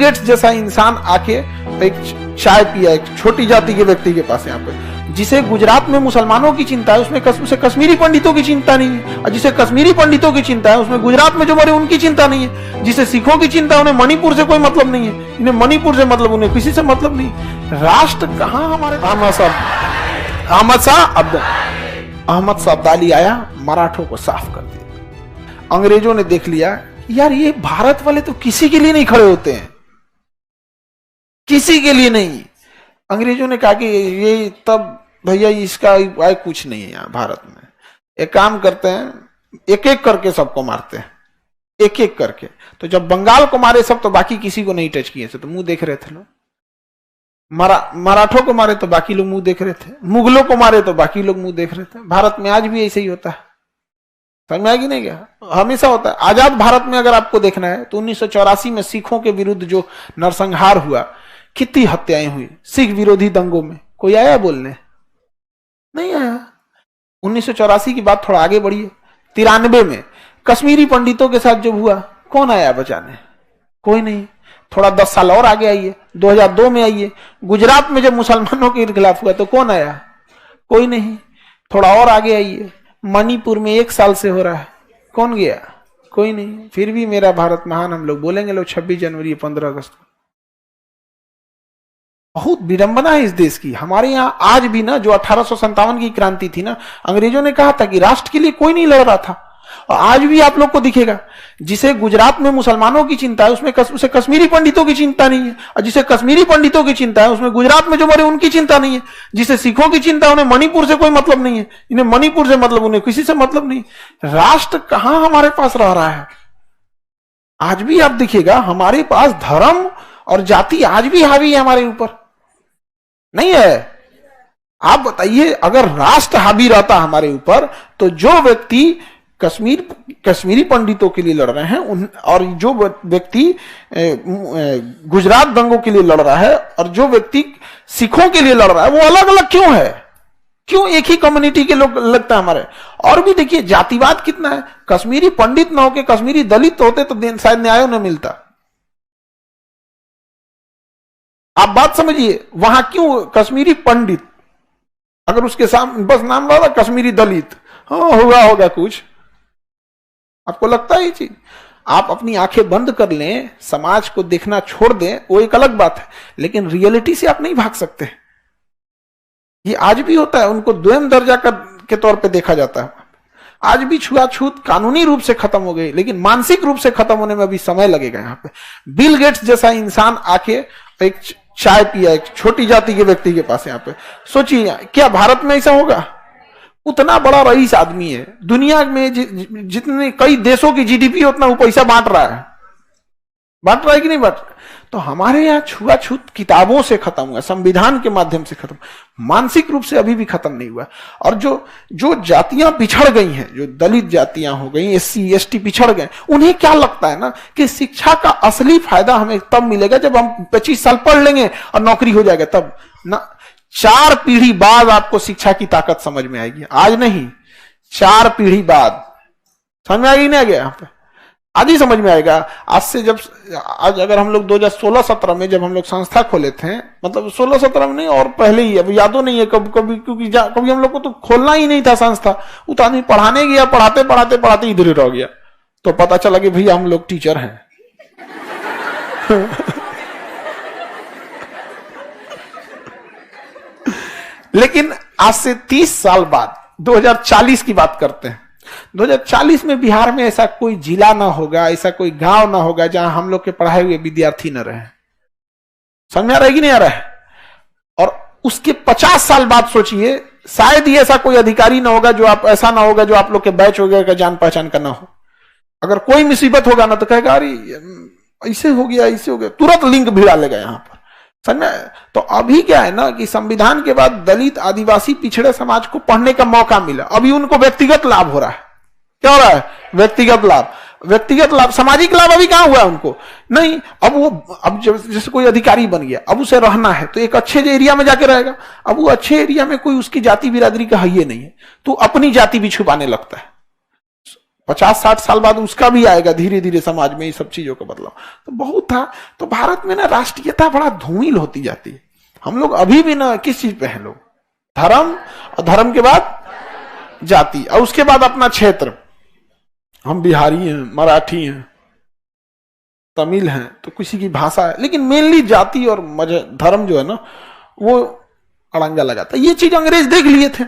Gets जैसा इंसान आके एक चाय पिया एक छोटी जाति के व्यक्ति के पास यहाँ पे, जिसे गुजरात में मुसलमानों की चिंता है उसमें उसे कश्मीरी पंडितों की चिंता नहीं है, और जिसे कश्मीरी पंडितों की चिंता है उसमें गुजरात में जो मरे उनकी चिंता नहीं है, जिसे सिखों की चिंता है उन्हें मणिपुर से कोई मतलब नहीं है, इन्हें मणिपुर से मतलब, उन्हें किसी से मतलब नहीं। राष्ट्र कहां हमारे। अहमद साहब अब्दाली आया, मराठों को साफ कर दिया। अंग्रेजों ने देख लिया यार ये भारत वाले तो किसी के लिए नहीं खड़े होते हैं, किसी के लिए नहीं। अंग्रेजों ने कहा कि ये तब भैया इसका कुछ नहीं है यहाँ भारत में, एक काम करते हैं एक एक करके सबको मारते हैं, एक एक करके। तो जब बंगाल को मारे सब तो बाकी किसी को नहीं टच किए थे, तो मुंह देख रहे थे लोग। मराठों को मारे तो बाकी लोग मुंह देख रहे थे, मुगलों को मारे तो बाकी लोग मुंह देख रहे थे। भारत में आज भी ऐसे ही होता है, समझ में आएगी नहीं क्या, हमेशा होता है। आजाद भारत में अगर आपको देखना है तो 1984 में सिखों के विरुद्ध जो नरसंहार हुआ, कितनी हत्याएं हुई सिख विरोधी दंगों में, कोई आया बोलने? नहीं आया। 1984 की बात थोड़ा आगे बढ़िए, 93 में कश्मीरी पंडितों के साथ जब हुआ, कौन आया बचाने? कोई नहीं। थोड़ा 10 साल और आगे आइए, 2002 में आइए, गुजरात में जब मुसलमानों के खिलाफ हुआ तो कौन आया? कोई नहीं। थोड़ा और आगे आइए, मणिपुर में 1 साल से हो रहा है, कौन गया? कोई नहीं। फिर भी मेरा भारत महान हम लोग बोलेंगे, लोग 26 जनवरी 15 अगस्त को। बहुत विडंबना है इस देश की। हमारे यहाँ आज भी ना, जो 1857 की क्रांति थी ना, अंग्रेजों ने कहा था कि राष्ट्र के लिए कोई नहीं लड़ रहा था, और आज भी आप लोग को दिखेगा जिसे गुजरात में मुसलमानों की चिंता है उसमें उसे कश्मीरी पंडितों की चिंता नहीं है, और जिसे कश्मीरी पंडितों की चिंता है उसमें गुजरात में जो मरे उनकी चिंता नहीं है, जिसे सिखों की चिंता है उन्हें मणिपुर से कोई मतलब नहीं है, इन्हें मणिपुर से मतलब, उन्हें किसी से मतलब नहीं। राष्ट्र कहां हमारे पास रह रहा है? आज भी आप देखिएगा हमारे पास धर्म और जाति आज भी हावी है हमारे ऊपर, नहीं है? आप बताइए, अगर राष्ट्र हावी रहता हमारे ऊपर तो जो व्यक्ति कश्मीरी पंडितों के लिए लड़ रहे हैं और जो व्यक्ति गुजरात दंगों के लिए लड़ रहा है और जो व्यक्ति सिखों के लिए लड़ रहा है, वो अलग अलग क्यों है? क्यों एक ही कम्युनिटी के लोग लगता है हमारे? और भी देखिए जातिवाद कितना है। कश्मीरी पंडित ना होके कश्मीरी दलित होते तो शायद न्याय न मिलता। आप बात समझिए, वहां क्यों कश्मीरी पंडित, अगर उसके सामने बस नाम रहा कश्मीरी दलित, हाँ होगा कुछ, आपको लगता है ये चीज? आप अपनी आंखें बंद कर लें, समाज को देखना छोड़ दें, वो एक अलग बात है, लेकिन रियलिटी से आप नहीं भाग सकते। ये आज भी होता है, उनको द्वैम दर्जा के तौर पे देखा जाता है। आज भी छुआछूत कानूनी रूप से खत्म हो गई, लेकिन मानसिक रूप से खत्म होने में अभी समय लगेगा। यहाँ पे बिल गेट्स जैसा इंसान आके एक चाय पिया एक छोटी जाति के व्यक्ति के पास, यहाँ पे सोचिए क्या भारत में ऐसा होगा? उतना बड़ा रईस आदमी है, दुनिया में जितने कई देशों की जीडीपी उतना वो पैसा बांट रहा है कि नहीं बांट? तो हमारे यहाँ छुआछूत किताबों से खत्म हुआ, संविधान के माध्यम से खत्म, मानसिक रूप से अभी भी खत्म नहीं हुआ। और जो जातियां पिछड़ गई हैं, जो दलित जातियां हो गई, SC ST पिछड़ गए, उन्हें क्या लगता है ना कि शिक्षा का असली फायदा हमें तब मिलेगा जब हम 25 साल पढ़ लेंगे और नौकरी हो जाएगा, तब ना। 4 पीढ़ी बाद आपको शिक्षा की ताकत समझ में आएगी, आज नहीं, 4 पीढ़ी बाद समझ में आएगी। नहीं आ गया यहाँ पे, आज ही समझ में आएगा। आज अगर हम लोग 2016-17 में जब हम लोग संस्था खोले थे, मतलब 16-17 में नहीं और पहले ही, अब यादों नहीं है कभी क्योंकि कभी हम लोग को तो खोलना ही नहीं था संस्था। वो तो आदमी पढ़ाने गया, पढ़ाते इधर ही रह गया, तो पता चला कि भैया हम लोग टीचर हैं। लेकिन आज से 30 साल बाद 2040 की बात करते हैं। 2040 में बिहार में ऐसा कोई जिला ना होगा, ऐसा कोई गांव ना होगा जहां हम लोग के पढ़ाए हुए विद्यार्थी न रहे। समझ में आ रहा है कि नहीं आ रहा है? और उसके 50 साल बाद सोचिए, शायद ही ऐसा कोई अधिकारी ना होगा जो आप लोग के बैच वगैरह का जान पहचान का ना हो। अगर कोई मुसीबत होगा ना तो कहेगा अरे ऐसे हो गया, तुरंत लिंक भिड़ा लेगा यहाँ पर। समझ में? तो अभी क्या है ना कि संविधान के बाद दलित आदिवासी पिछड़े समाज को पढ़ने का मौका मिला, अभी उनको व्यक्तिगत लाभ हो रहा है। क्या हो रहा है? व्यक्तिगत लाभ, सामाजिक लाभ अभी कहां हुआ उनको? नहीं। अब जैसे कोई अधिकारी बन गया, अब उसे रहना है तो एक अच्छे एरिया में जाके रहेगा। अब वो अच्छे एरिया में कोई उसकी जाति बिरादरी का है नहीं है, तो अपनी जाति भी छुपाने लगता है। 50-60 साल बाद उसका भी आएगा धीरे धीरे समाज में ये सब चीजों का बदलाव। तो बहुत था। तो भारत में ना राष्ट्रीयता बड़ा धूमिल होती जाती है। हम लोग अभी भी ना किस चीज पे हैं लोग, धर्म, और धर्म के बाद जाति, और उसके बाद अपना क्षेत्र। हम बिहारी हैं, मराठी हैं, तमिल हैं, तो किसी की भाषा है, लेकिन मेनली जाति और धर्म जो है ना वो अड़ंगा लगाता है। ये चीज अंग्रेज देख लिए थे।